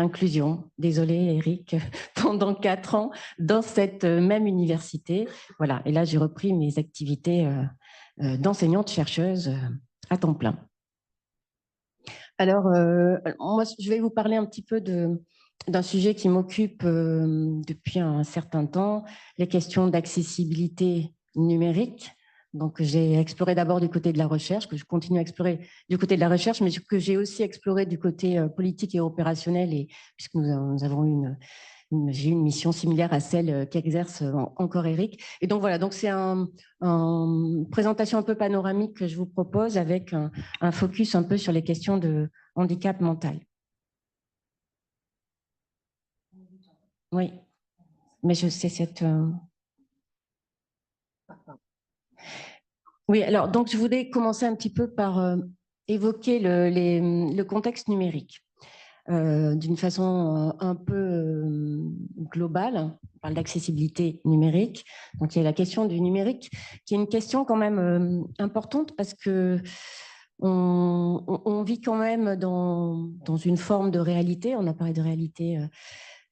inclusion. Désolée, Eric, pendant 4 ans dans cette même université. Voilà. Et là, j'ai repris mes activités d'enseignante-chercheuse à temps plein. Alors, moi, je vais vous parler un petit peu d'un sujet qui m'occupe depuis un certain temps, les questions d'accessibilité numérique. Donc, j'ai exploré d'abord du côté de la recherche, que je continue à explorer du côté de la recherche, mais que j'ai aussi exploré du côté politique et opérationnel, et puisque nous avons j'ai une mission similaire à celle qu'exerce encore Eric. Et donc voilà, donc c'est une présentation un peu panoramique que je vous propose avec un focus un peu sur les questions de handicap mental. Oui, mais je sais cette... Oui, alors donc je voulais commencer un petit peu par évoquer le contexte numérique. D'une façon un peu globale. On parle d'accessibilité numérique. Donc, il y a la question du numérique, qui est une question quand même importante parce que on vit quand même dans une forme de réalité. On a parlé de réalité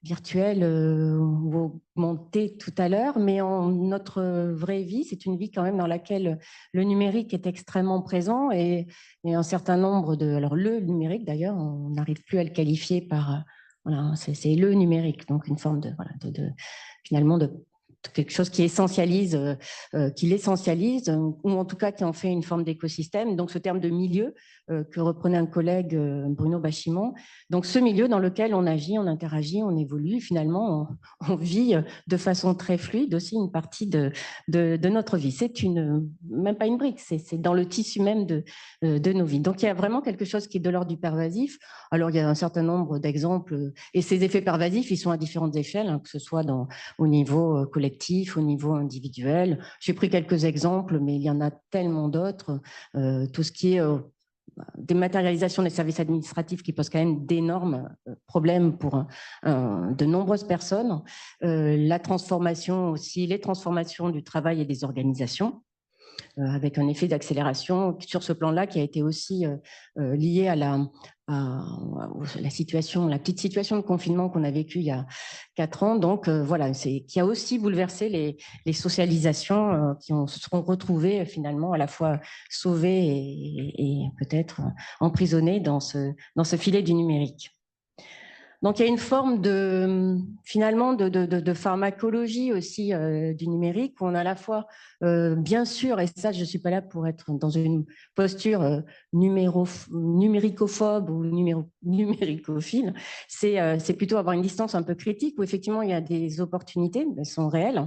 virtuelle ou augmentée tout à l'heure, mais notre vraie vie, c'est une vie quand même dans laquelle le numérique est extrêmement présent et un certain nombre de... Alors le numérique d'ailleurs, on n'arrive plus à le qualifier par... Voilà, c'est le numérique, donc une forme de, voilà, finalement de quelque chose qui essentialise, qui l'essentialise, ou en tout cas qui en fait une forme d'écosystème. Donc ce terme de milieu que reprenait un collègue, Bruno Bachimon, donc ce milieu dans lequel on agit, on interagit, on évolue, finalement on vit de façon très fluide aussi une partie de notre vie. C'est même pas une brique, c'est dans le tissu même de nos vies. Donc il y a vraiment quelque chose qui est de l'ordre du pervasif. Alors il y a un certain nombre d'exemples, et ces effets pervasifs, ils sont à différentes échelles, hein, que ce soit au niveau collectif, au niveau individuel. J'ai pris quelques exemples, mais il y en a tellement d'autres. Tout ce qui est dématérialisation des services administratifs qui pose quand même d'énormes problèmes pour de nombreuses personnes. La transformation aussi, les transformations du travail et des organisations, avec un effet d'accélération sur ce plan-là qui a été aussi lié à la situation, la petite situation de confinement qu'on a vécue il y a 4 ans. Donc voilà, qui a aussi bouleversé les socialisations qui se seront retrouvées finalement à la fois sauvées et peut-être emprisonnées dans ce filet du numérique. Donc il y a une forme finalement de pharmacologie aussi du numérique où on a à la fois bien sûr, et ça je ne suis pas là pour être dans une posture numéricophobe ou numéricophile, c'est plutôt avoir une distance un peu critique où effectivement il y a des opportunités, elles sont réelles.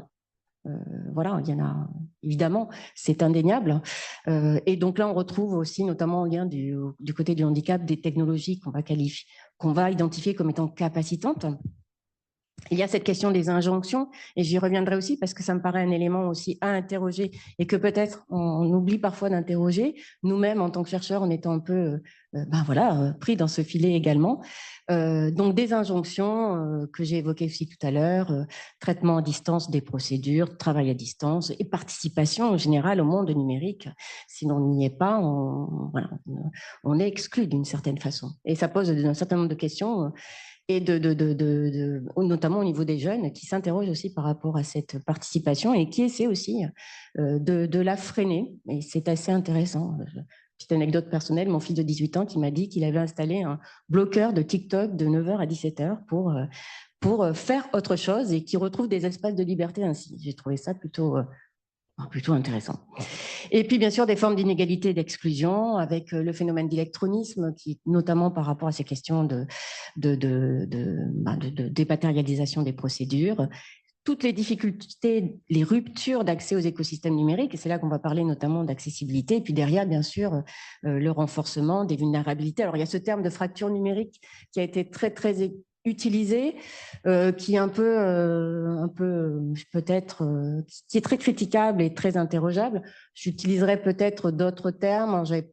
Voilà, il y en a évidemment, c'est indéniable. Et donc là, on retrouve aussi, notamment en lien du côté du handicap, des technologies qu'on va identifier comme étant capacitantes. Il y a cette question des injonctions, et j'y reviendrai aussi parce que ça me paraît un élément aussi à interroger et que peut-être on oublie parfois d'interroger, nous-mêmes en tant que chercheurs, en étant un peu pris dans ce filet également. Donc des injonctions que j'ai évoquées aussi tout à l'heure, traitement à distance des procédures, travail à distance et participation en général au monde numérique. Si l'on n'y est pas, on est exclu d'une certaine façon. Et ça pose un certain nombre de questions et notamment au niveau des jeunes qui s'interrogent aussi par rapport à cette participation et qui essaient aussi de la freiner. Et c'est assez intéressant. Petite anecdote personnelle, mon fils de 18 ans qui m'a dit qu'il avait installé un bloqueur de TikTok de 9h à 17h pour faire autre chose et qui retrouve des espaces de liberté ainsi. J'ai trouvé ça plutôt intéressant. Et puis, bien sûr, des formes d'inégalité et d'exclusion avec le phénomène d'électronisme, qui, notamment par rapport à ces questions de dématérialisation des procédures, toutes les difficultés, les ruptures d'accès aux écosystèmes numériques, et c'est là qu'on va parler notamment d'accessibilité, et puis derrière, bien sûr, le renforcement des vulnérabilités. Alors, il y a ce terme de fracture numérique qui a été très, très utilisé, qui est un peu peut-être, qui est très critiquable et très interrogeable. J'utiliserais peut-être d'autres termes. J'avais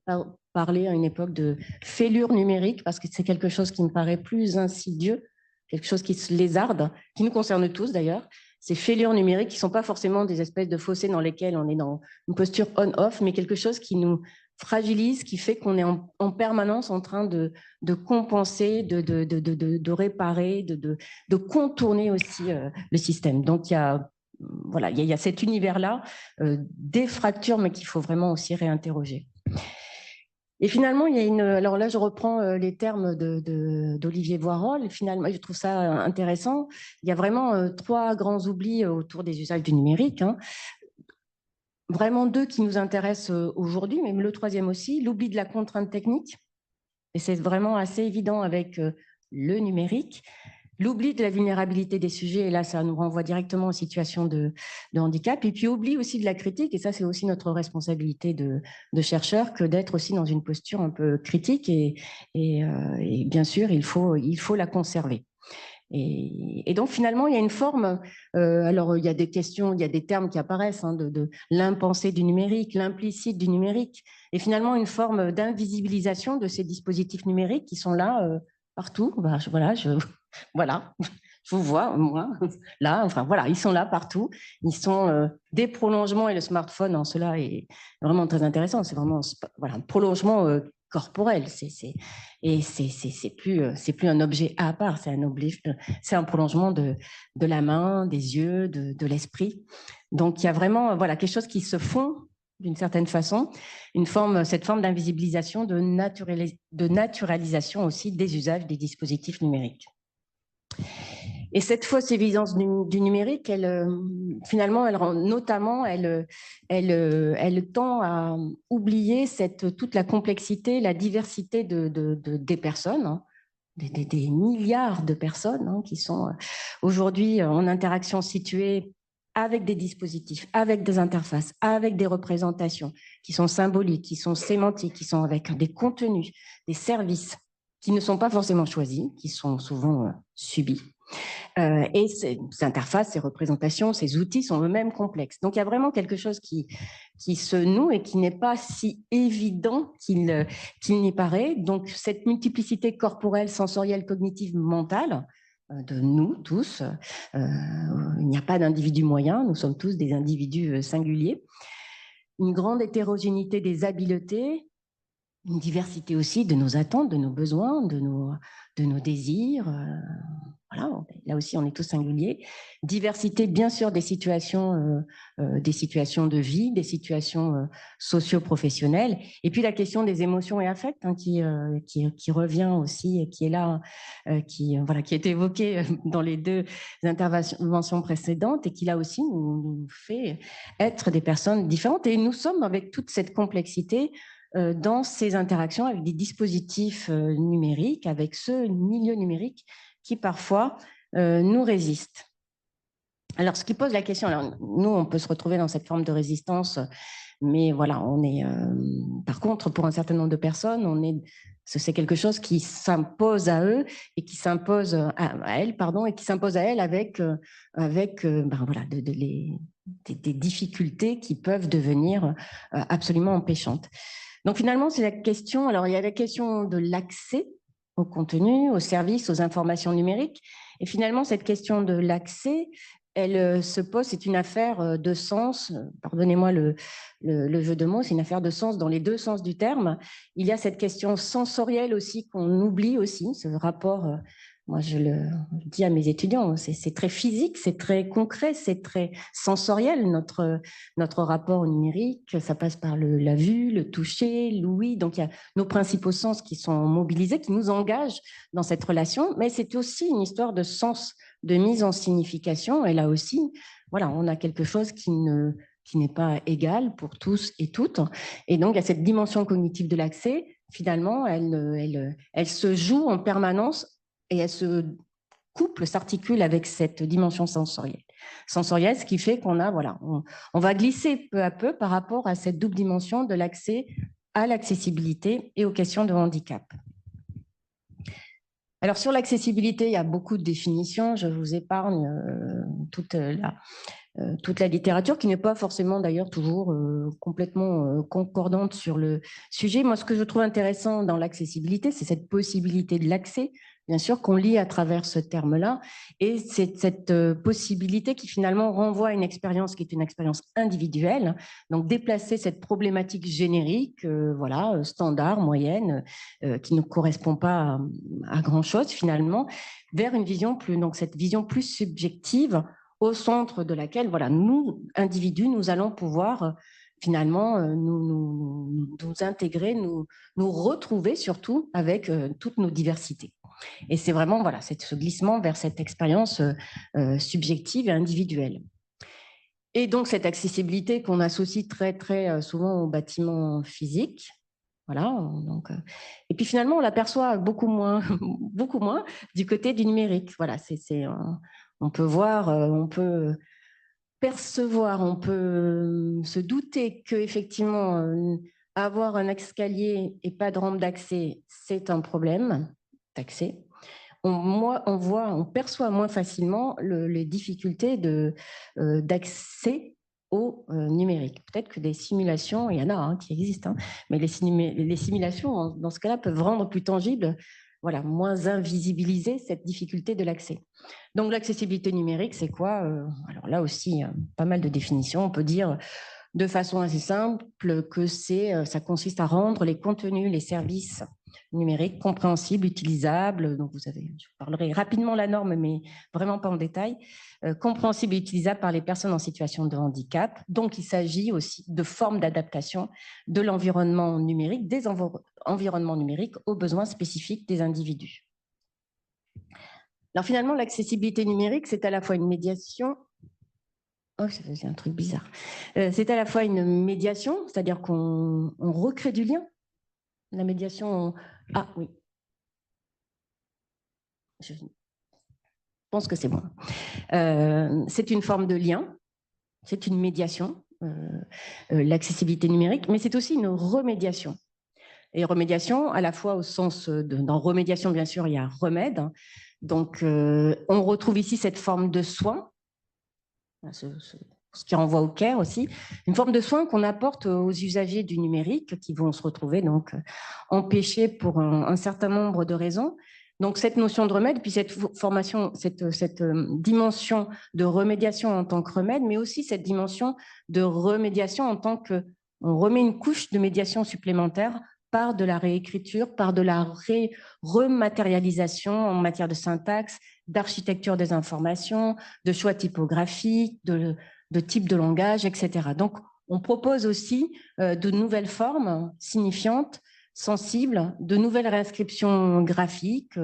parlé à une époque de fêlure numérique parce que c'est quelque chose qui me paraît plus insidieux, quelque chose qui se lézarde, qui nous concerne tous d'ailleurs. Ces fêlures numériques qui ne sont pas forcément des espèces de fossés dans lesquels on est dans une posture on-off, mais quelque chose qui nous fragilise, qui fait qu'on est en permanence en train de compenser, de réparer, de contourner aussi le système. Donc, voilà, il y a cet univers-là des fractures, mais qu'il faut vraiment aussi réinterroger. Et finalement, il y a alors là, je reprends les termes d'Olivier Voirol. Finalement, je trouve ça intéressant. Il y a vraiment 3 grands oublis autour des usages du numérique. Hein. Vraiment 2 qui nous intéressent aujourd'hui, mais le 3e aussi, l'oubli de la contrainte technique. Et c'est vraiment assez évident avec le numérique. L'oubli de la vulnérabilité des sujets, et là, ça nous renvoie directement aux situations de handicap. Et puis, oubli aussi de la critique, et ça, c'est aussi notre responsabilité de chercheurs, que d'être aussi dans une posture un peu critique. Et bien sûr, il faut la conserver. Et donc, finalement, il y a une forme, alors il y a des questions, il y a des termes qui apparaissent, hein, de l'impensé du numérique, l'implicite du numérique, et finalement une forme d'invisibilisation de ces dispositifs numériques qui sont là partout. Voilà, voilà, je vous vois, moi, là, enfin voilà, ils sont là partout, ils sont des prolongements, et le smartphone en cela est vraiment très intéressant, c'est vraiment voilà, un prolongement corporel, et c'est plus un objet à part, c'est un prolongement de la main, des yeux, de l'esprit. Donc il y a vraiment voilà, quelque chose qui se fond d'une certaine façon, cette forme d'invisibilisation, de naturalisation aussi des usages des dispositifs numériques. Et cette fausse évidence du numérique, finalement, elle tend à oublier toute la complexité, la diversité des personnes, hein, des milliards de personnes hein, qui sont aujourd'hui en interaction située avec des dispositifs, avec des interfaces, avec des représentations qui sont symboliques, qui sont sémantiques, qui sont avec des contenus, des services qui ne sont pas forcément choisis, qui sont souvent subis. Et ces interfaces, ces représentations, ces outils sont eux-mêmes complexes. Donc, il y a vraiment quelque chose qui se noue et qui n'est pas si évident qu'il n'y paraît. Donc, cette multiplicité corporelle, sensorielle, cognitive, mentale, de nous tous, il n'y a pas d'individu moyen, nous sommes tous des individus singuliers. Une grande hétérogénéité des habiletés, une diversité aussi de nos attentes, de nos besoins, de nos désirs. Voilà, là aussi, on est tous singuliers. Diversité, bien sûr, des situations de vie, des situations socio-professionnelles. Et puis la question des émotions et affects hein, qui revient aussi et qui est là, qui a été évoquée dans les 2 interventions précédentes et qui là aussi nous fait être des personnes différentes. Et nous sommes avec toute cette complexité dans ces interactions avec des dispositifs numériques, avec ce milieu numérique qui parfois nous résistent. Alors, ce qui pose la question, alors, nous, on peut se retrouver dans cette forme de résistance, mais voilà, on est, par contre, pour un certain nombre de personnes, c'est quelque chose qui s'impose à eux et qui s'impose à elles, pardon, et qui s'impose à elles avec voilà, des difficultés qui peuvent devenir absolument empêchantes. Donc finalement, c'est la question, alors il y a la question de l'accès au contenu, aux services, aux informations numériques. Et finalement, cette question de l'accès, elle se pose, c'est une affaire de sens, pardonnez-moi le jeu de mots, c'est une affaire de sens dans les 2 sens du terme. Il y a cette question sensorielle aussi qu'on oublie aussi, ce rapport, moi je le dis à mes étudiants, c'est très physique, c'est très concret, c'est très sensoriel, notre rapport au numérique, ça passe par la vue, le toucher, l'ouïe, donc il y a nos principaux sens qui sont mobilisés, qui nous engagent dans cette relation, mais c'est aussi une histoire de sens, de mise en signification, et là aussi, voilà, on a quelque chose qui n'est pas égal pour tous et toutes, et donc il y a cette dimension cognitive de l'accès, finalement, elle se joue en permanence, et elle se couple, s'articule avec cette dimension sensorielle. Sensorielle, ce qui fait qu'on a, voilà, on va glisser peu à peu par rapport à cette double dimension de l'accès à l'accessibilité et aux questions de handicap. Alors, sur l'accessibilité, il y a beaucoup de définitions. Je vous épargne toute la littérature qui n'est pas forcément d'ailleurs toujours complètement concordante sur le sujet. Moi, ce que je trouve intéressant dans l'accessibilité, c'est cette possibilité de l'accès, bien sûr, qu'on lit à travers ce terme-là. Et c'est cette possibilité qui finalement renvoie à une expérience qui est une expérience individuelle. Donc déplacer cette problématique générique, voilà, standard, moyenne, qui ne correspond pas à grand-chose finalement, vers une vision plus, donc cette vision plus subjective au centre de laquelle, voilà, nous, individus, nous allons pouvoir finalement nous intégrer, nous retrouver surtout avec toutes nos diversités. Et c'est vraiment voilà, ce glissement vers cette expérience subjective et individuelle. Et donc cette accessibilité qu'on associe très très souvent au bâtiment physique. Voilà, donc, et puis finalement on l'aperçoit beaucoup moins, beaucoup moins du côté du numérique. Voilà, on peut voir, on peut percevoir, on peut se douter que effectivement avoir un escalier et pas de rampe d'accès, c'est un problème d'accès. On perçoit moins facilement les difficultés d'accès au numérique. Peut-être que des simulations, il y en a qui existent, mais les simulations, dans ce cas-là, peuvent rendre plus tangible, voilà, moins invisibiliser cette difficulté de l'accès. Donc l'accessibilité numérique, c'est quoi? Alors là aussi, pas mal de définitions. On peut dire de façon assez simple que ça consiste à rendre les contenus, les services numériques compréhensibles, utilisables. Donc je parlerai rapidement de la norme, mais vraiment pas en détail. Compréhensibles et utilisables par les personnes en situation de handicap. Donc il s'agit aussi de formes d'adaptation de l'environnement numérique, des environnements numériques aux besoins spécifiques des individus. Alors finalement, l'accessibilité numérique, c'est à la fois une médiation. Oh, c'est un truc bizarre. C'est à la fois une médiation, c'est-à-dire qu'on recrée du lien. La médiation. Ah oui. Je pense que c'est bon. C'est une forme de lien, c'est une médiation, l'accessibilité numérique, mais c'est aussi une remédiation. Et remédiation, à la fois au sens dans remédiation, bien sûr, il y a remède. Donc, on retrouve ici cette forme de soin, ce qui renvoie au care aussi, une forme de soin qu'on apporte aux usagers du numérique qui vont se retrouver donc empêchés pour un certain nombre de raisons. Donc cette notion de remède, puis cette formation, cette dimension de remédiation en tant que remède, mais aussi cette dimension de remédiation en tant que on remet une couche de médiation supplémentaire par de la réécriture, par de la rematérialisation en matière de syntaxe, d'architecture des informations, de choix typographiques, de type de langage, etc. Donc, on propose aussi de nouvelles formes signifiantes, sensibles, de nouvelles réinscriptions graphiques,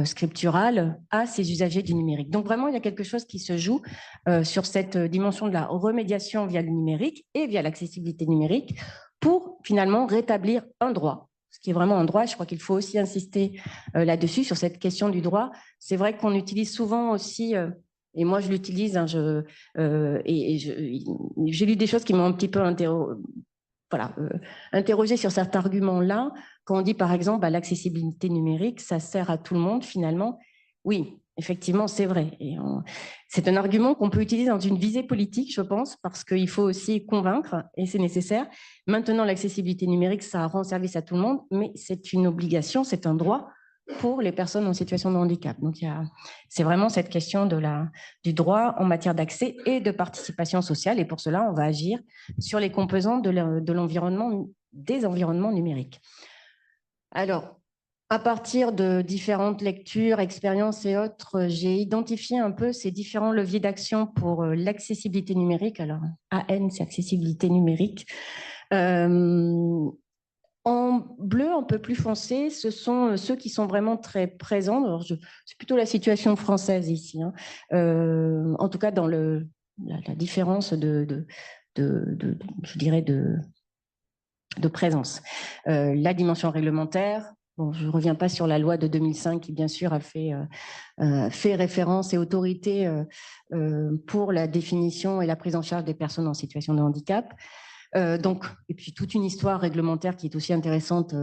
scripturales à ces usagers du numérique. Donc, vraiment, il y a quelque chose qui se joue sur cette dimension de la remédiation via le numérique et via l'accessibilité numérique pour finalement rétablir un droit, ce qui est vraiment un droit. Je crois qu'il faut aussi insister là-dessus, sur cette question du droit. C'est vrai qu'on utilise souvent aussi, et moi je l'utilise, j'ai lu des choses qui m'ont un petit peu interrogé sur cet argument-là, quand on dit par exemple l'accessibilité numérique, ça sert à tout le monde finalement. Oui, effectivement, c'est vrai. C'est un argument qu'on peut utiliser dans une visée politique, je pense, parce qu'il faut aussi convaincre, et c'est nécessaire. Maintenant, l'accessibilité numérique, ça rend service à tout le monde, mais c'est une obligation, c'est un droit pour les personnes en situation de handicap. Donc, c'est vraiment cette question du droit en matière d'accès et de participation sociale. Et pour cela, on va agir sur les composantes de l'environnement, des environnements numériques. Alors, à partir de différentes lectures, expériences et autres, j'ai identifié un peu ces différents leviers d'action pour l'accessibilité numérique. Alors, AN, c'est accessibilité numérique. En bleu, un peu plus foncé, ce sont ceux qui sont vraiment très présents. Alors, c'est plutôt la situation française ici, en tout cas dans la différence je dirais, de présence. La dimension réglementaire, bon, je ne reviens pas sur la loi de 2005 qui, bien sûr, a fait référence et autorité pour la définition et la prise en charge des personnes en situation de handicap. Donc, et puis toute une histoire réglementaire qui est aussi intéressante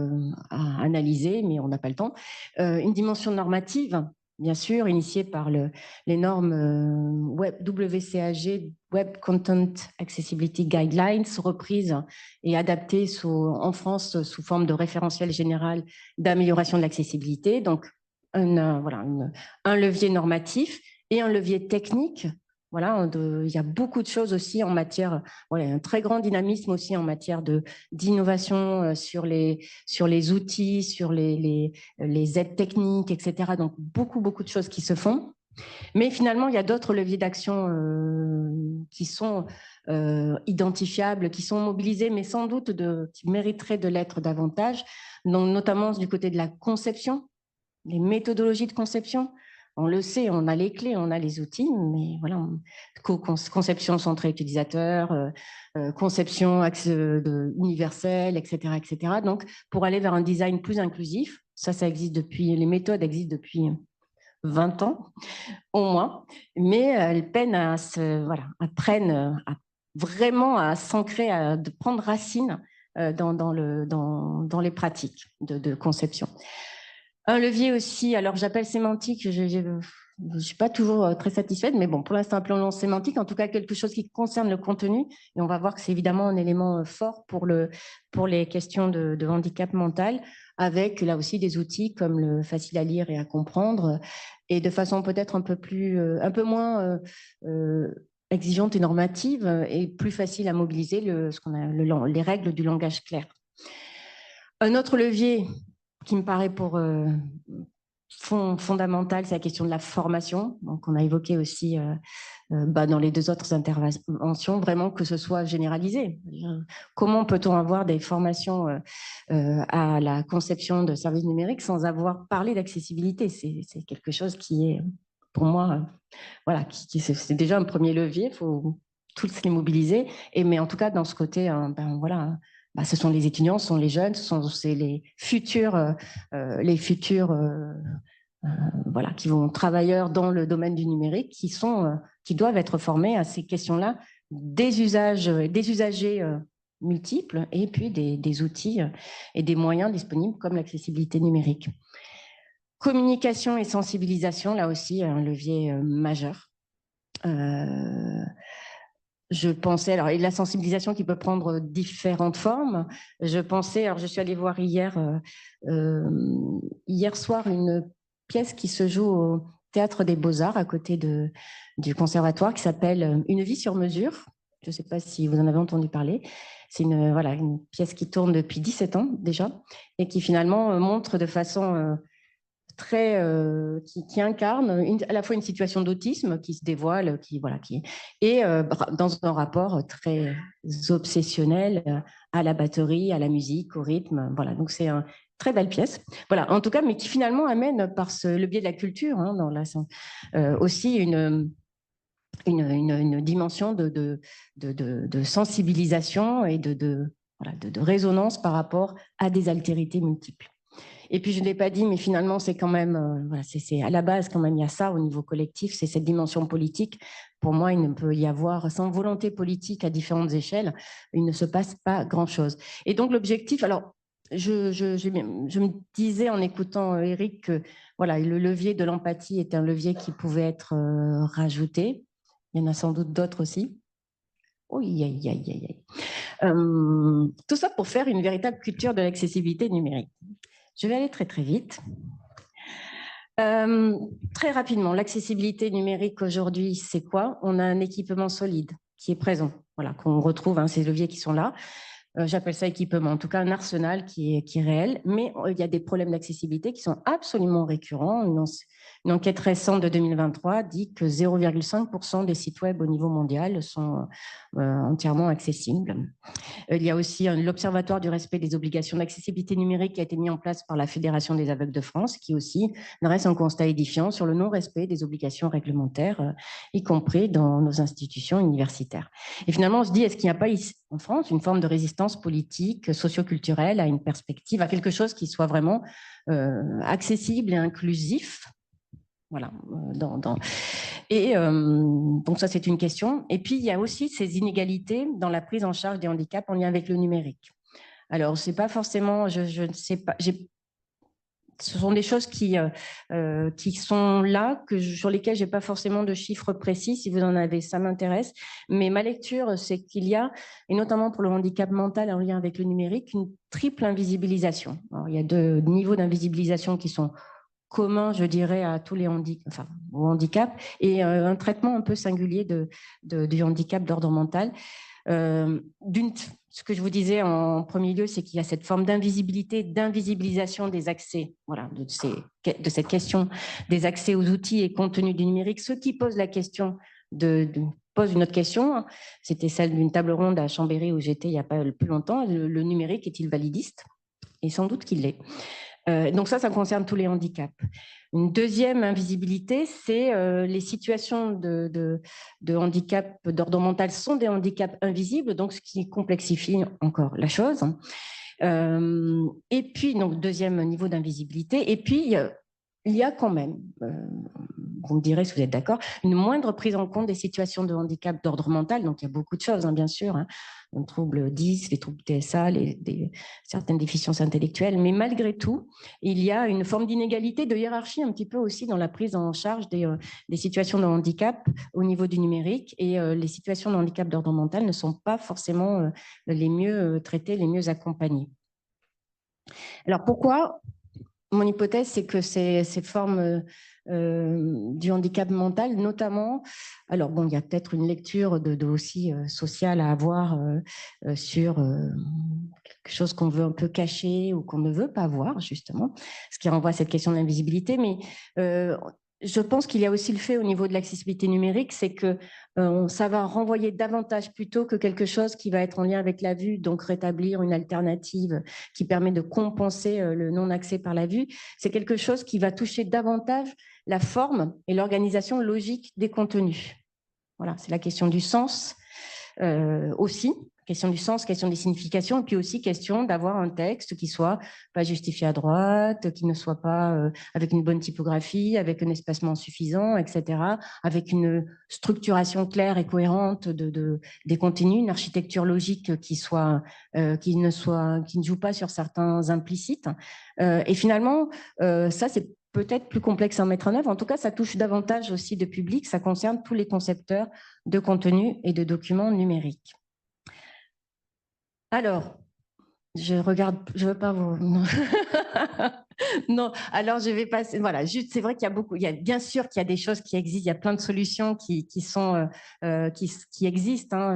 à analyser, mais on n'a pas le temps. Une dimension normative, bien sûr, initiée par les normes WCAG, Web Content Accessibility Guidelines, reprises et adaptées en France sous forme de référentiel général d'amélioration de l'accessibilité. Donc, un levier normatif et un levier technique. Voilà, il y a beaucoup de choses aussi en matière, voilà, un très grand dynamisme aussi en matière d'innovation sur les outils, sur les aides techniques, etc. Donc, beaucoup de choses qui se font. Mais finalement, il y a d'autres leviers d'action qui sont identifiables, qui sont mobilisés, mais sans doute qui mériteraient de l'être davantage, donc, notamment du côté de la conception, les méthodologies de conception. On le sait, on a les clés, on a les outils, mais voilà, conception centrée utilisateur, conception universelle, etc., etc. Donc, pour aller vers un design plus inclusif, ça existe depuis, les méthodes existent depuis 20 ans au moins, mais elles peinent apprennent vraiment à s'ancrer, à de prendre racine dans les pratiques de conception. Un levier aussi, alors j'appelle sémantique, je ne suis pas toujours très satisfaite, mais bon, pour l'instant, appelons-le sémantique, en tout cas quelque chose qui concerne le contenu, et on va voir que c'est évidemment un élément fort pour les questions de handicap mental, avec là aussi des outils comme le facile à lire et à comprendre, et de façon peut-être un peu moins exigeante et normative, et plus facile à mobiliser les règles du langage clair. Un autre levier qui me paraît fondamental, c'est la question de la formation. Donc, on a évoqué aussi dans les deux autres interventions, vraiment que ce soit généralisé. Comment peut-on avoir des formations à la conception de services numériques sans avoir parlé d'accessibilité? C'est quelque chose qui est, pour moi, voilà, c'est déjà un premier levier. Il faut tous les mobiliser. Mais en tout cas, dans ce côté, voilà. Ce sont les étudiants, ce sont les jeunes, c'est les futurs voilà, qui vont travailleurs dans le domaine du numérique, qui doivent être formés à ces questions-là, des usagers multiples et puis des outils et des moyens disponibles comme l'accessibilité numérique. Communication et sensibilisation, là aussi, un levier majeur. Je pensais, alors, et la sensibilisation qui peut prendre différentes formes. Je suis allée voir hier soir une pièce qui se joue au Théâtre des Beaux-Arts à côté du Conservatoire qui s'appelle Une vie sur mesure. Je ne sais pas si vous en avez entendu parler. C'est une pièce qui tourne depuis 17 ans déjà et qui finalement montre de façon qui incarne à la fois une situation d'autisme qui se dévoile, et dans un rapport très obsessionnel à la batterie, à la musique, au rythme. Voilà, donc c'est une très belle pièce. Voilà, en tout cas, mais qui finalement amène par le biais de la culture, aussi une dimension de sensibilisation et de résonance par rapport à des altérités multiples. Et puis, je ne l'ai pas dit, mais finalement, c'est quand même, c'est à la base, quand même, il y a ça au niveau collectif, c'est cette dimension politique. Pour moi, il ne peut y avoir, sans volonté politique à différentes échelles, il ne se passe pas grand-chose. Et donc, l'objectif, alors, je me disais en écoutant Eric que voilà, le levier de l'empathie est un levier qui pouvait être rajouté. Il y en a sans doute d'autres aussi. Tout ça pour faire une véritable culture de l'accessibilité numérique. Je vais aller très très vite. Très rapidement, l'accessibilité numérique aujourd'hui, c'est quoi? On a un équipement solide qui est présent, voilà, qu'on retrouve, ces leviers qui sont là. J'appelle ça équipement, en tout cas un arsenal qui est réel, mais il y a des problèmes d'accessibilité qui sont absolument récurrents. Une enquête récente de 2023 dit que 0,5% des sites web au niveau mondial sont entièrement accessibles. Il y a aussi l'Observatoire du respect des obligations d'accessibilité numérique qui a été mis en place par la Fédération des aveugles de France, qui aussi dresse un constat édifiant sur le non-respect des obligations réglementaires, y compris dans nos institutions universitaires. Et finalement, on se dit, est-ce qu'il n'y a pas ici, en France, une forme de résistance politique, socio-culturelle à une perspective, à quelque chose qui soit vraiment accessible et inclusif? Voilà. Donc ça, c'est une question. Et puis, il y a aussi ces inégalités dans la prise en charge des handicaps en lien avec le numérique. Alors, c'est pas forcément, je ne sais pas, ce sont des choses qui sont là, sur lesquelles j'ai pas forcément de chiffres précis. Si vous en avez, ça m'intéresse. Mais ma lecture, c'est qu'il y a, et notamment pour le handicap mental en lien avec le numérique, une triple invisibilisation. Alors, il y a deux niveaux d'invisibilisation qui sont commun, je dirais, à tous les au handicap, et un traitement un peu singulier du handicap d'ordre mental. Ce que je vous disais en premier lieu, c'est qu'il y a cette forme d'invisibilité, d'invisibilisation des accès, voilà, de cette question des accès aux outils et contenus du numérique. Ceux qui posent la question pose une autre question, hein. C'était celle d'une table ronde à Chambéry où j'étais il n'y a pas plus longtemps. Le numérique est-il validiste? Et sans doute qu'il l'est. Donc ça concerne tous les handicaps. Une deuxième invisibilité, c'est les situations de handicap d'ordre mental sont des handicaps invisibles, donc ce qui complexifie encore la chose. Et puis, donc deuxième niveau d'invisibilité, et puis il y a quand même, vous me direz si vous êtes d'accord, une moindre prise en compte des situations de handicap d'ordre mental. Donc il y a beaucoup de choses, hein, bien sûr, hein, les troubles 10, les troubles TSA, certaines déficiences intellectuelles, mais malgré tout, il y a une forme d'inégalité, de hiérarchie un petit peu aussi dans la prise en charge des situations de handicap au niveau du numérique, et les situations de handicap d'ordre mental ne sont pas forcément les mieux traitées, les mieux accompagnées. Alors pourquoi? Mon hypothèse, c'est que ces formes du handicap mental, notamment, alors bon, il y a peut-être une lecture aussi sociale à avoir sur quelque chose qu'on veut un peu cacher ou qu'on ne veut pas voir, justement, ce qui renvoie à cette question de l'invisibilité, mais je pense qu'il y a aussi le fait au niveau de l'accessibilité numérique, c'est que ça va renvoyer davantage plutôt que quelque chose qui va être en lien avec la vue, donc rétablir une alternative qui permet de compenser le non-accès par la vue. C'est quelque chose qui va toucher davantage la forme et l'organisation logique des contenus. Voilà, c'est la question du sens aussi. Question du sens, question des significations, et puis aussi question d'avoir un texte qui soit pas justifié à droite, qui ne soit pas avec une bonne typographie, avec un espacement suffisant, etc., avec une structuration claire et cohérente des contenus, une architecture logique qui ne joue pas sur certains implicites. Et finalement, ça c'est peut-être plus complexe à mettre en œuvre. En tout cas, ça touche davantage aussi de public. Ça concerne tous les concepteurs de contenu et de documents numériques. Alors, je regarde, je veux pas vous... Non, alors je vais passer... Voilà, juste, c'est vrai qu'il y a beaucoup... bien sûr qu'il y a des choses qui existent, il y a plein de solutions qui existent hein,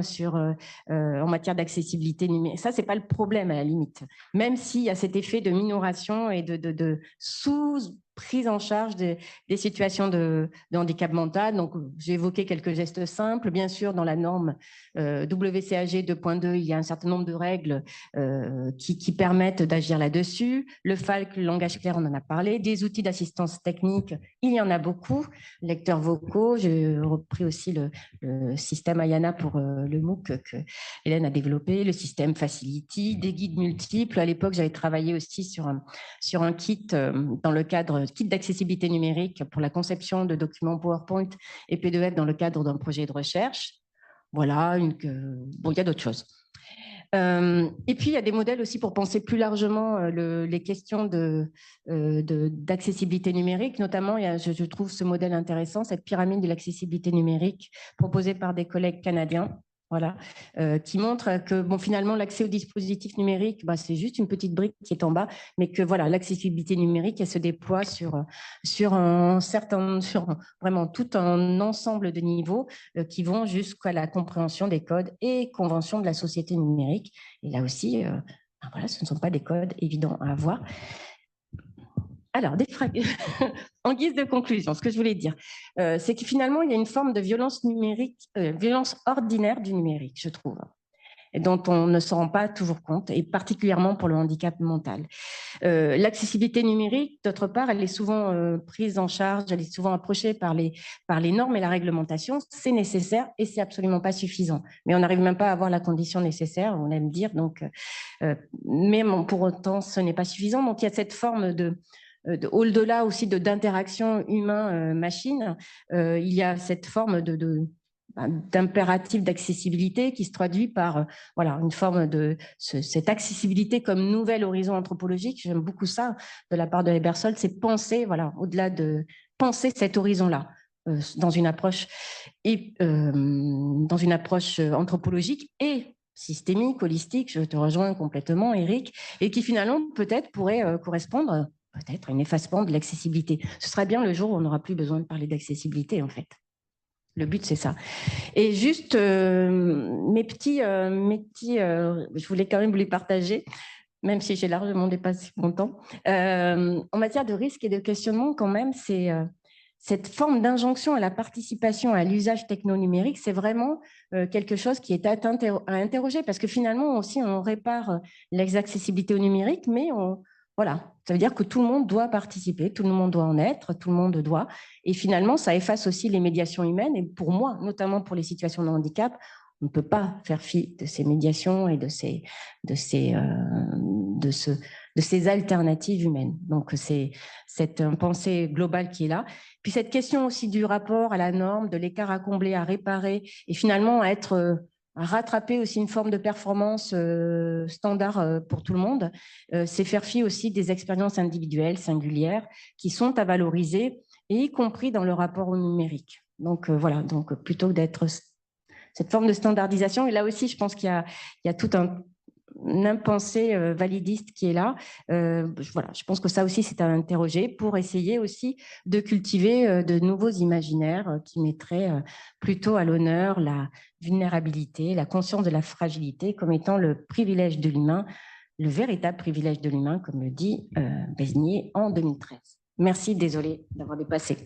en matière d'accessibilité numérique. Ça, c'est pas le problème à la limite. Même s'il y a cet effet de minoration et de sous-prise en charge des situations de handicap mental. Donc, j'ai évoqué quelques gestes simples. Bien sûr, dans la norme WCAG 2.2, il y a un certain nombre de règles qui permettent d'agir là-dessus. Le FALC, le langage clair, on en a parlé. Des outils d'assistance technique, il y en a beaucoup. Lecteurs vocaux, j'ai repris aussi le système Ayana pour le MOOC que Hélène a développé, le système Facility, des guides multiples. À l'époque, j'avais travaillé aussi sur un kit dans le cadre kit d'accessibilité numérique pour la conception de documents PowerPoint et PDF dans le cadre d'un projet de recherche. Voilà, bon, il y a d'autres choses. Et puis, il y a des modèles aussi pour penser plus largement les questions d'accessibilité numérique. Notamment, je trouve ce modèle intéressant, cette pyramide de l'accessibilité numérique proposée par des collègues canadiens. Voilà, qui montre que bon, finalement, l'accès aux dispositifs numériques, c'est juste une petite brique qui est en bas, mais que voilà, l'accessibilité numérique, elle se déploie sur vraiment tout un ensemble de niveaux qui vont jusqu'à la compréhension des codes et conventions de la société numérique. Et là aussi, voilà, ce ne sont pas des codes évidents à avoir. Alors, en guise de conclusion, ce que je voulais dire, c'est que finalement, il y a une forme de violence numérique, violence ordinaire du numérique, je trouve, et dont on ne se rend pas toujours compte, et particulièrement pour le handicap mental. L'accessibilité numérique, d'autre part, elle est souvent prise en charge, elle est souvent approchée par les normes et la réglementation. C'est nécessaire et c'est absolument pas suffisant. Mais on n'arrive même pas à avoir la condition nécessaire, on aime dire, donc, mais pour autant, ce n'est pas suffisant. Donc, il y a cette forme au-delà aussi d'interaction humain-machine, il y a cette forme d'impératif d'accessibilité qui se traduit par voilà, une forme de cette accessibilité comme nouvel horizon anthropologique. J'aime beaucoup ça de la part de Ebersold, c'est penser, voilà, au-delà de penser cet horizon-là dans une approche anthropologique et systémique, holistique, je te rejoins complètement, Eric, et qui finalement peut-être pourrait correspondre peut-être un effacement de l'accessibilité. Ce sera bien le jour où on n'aura plus besoin de parler d'accessibilité, en fait. Le but, c'est ça. Et juste, je voulais quand même vous les partager, même si j'ai largement dépassé mon temps. En matière de risque et de questionnement, quand même, c'est cette forme d'injonction à la participation, à l'usage techno-numérique, c'est vraiment quelque chose qui est à interroger, parce que finalement, aussi, on répare l'accessibilité au numérique, mais voilà, ça veut dire que tout le monde doit participer, tout le monde doit en être, tout le monde doit. Et finalement, ça efface aussi les médiations humaines. Et pour moi, notamment pour les situations de handicap, on ne peut pas faire fi de ces médiations et de ces alternatives humaines. Donc, c'est cette pensée globale qui est là. Puis cette question aussi du rapport à la norme, de l'écart à combler, à réparer, et finalement à rattraper aussi une forme de performance standard pour tout le monde, c'est faire fi aussi des expériences individuelles, singulières, qui sont à valoriser, et y compris dans le rapport au numérique. Donc voilà, donc plutôt que d'être cette forme de standardisation, et là aussi je pense qu'il y a tout un impensé validiste qui est là. Voilà, je pense que ça aussi c'est à interroger pour essayer aussi de cultiver de nouveaux imaginaires qui mettraient plutôt à l'honneur la vulnérabilité, la conscience de la fragilité comme étant le privilège de l'humain, le véritable privilège de l'humain, comme le dit Besnier en 2013. Merci, désolée d'avoir dépassé.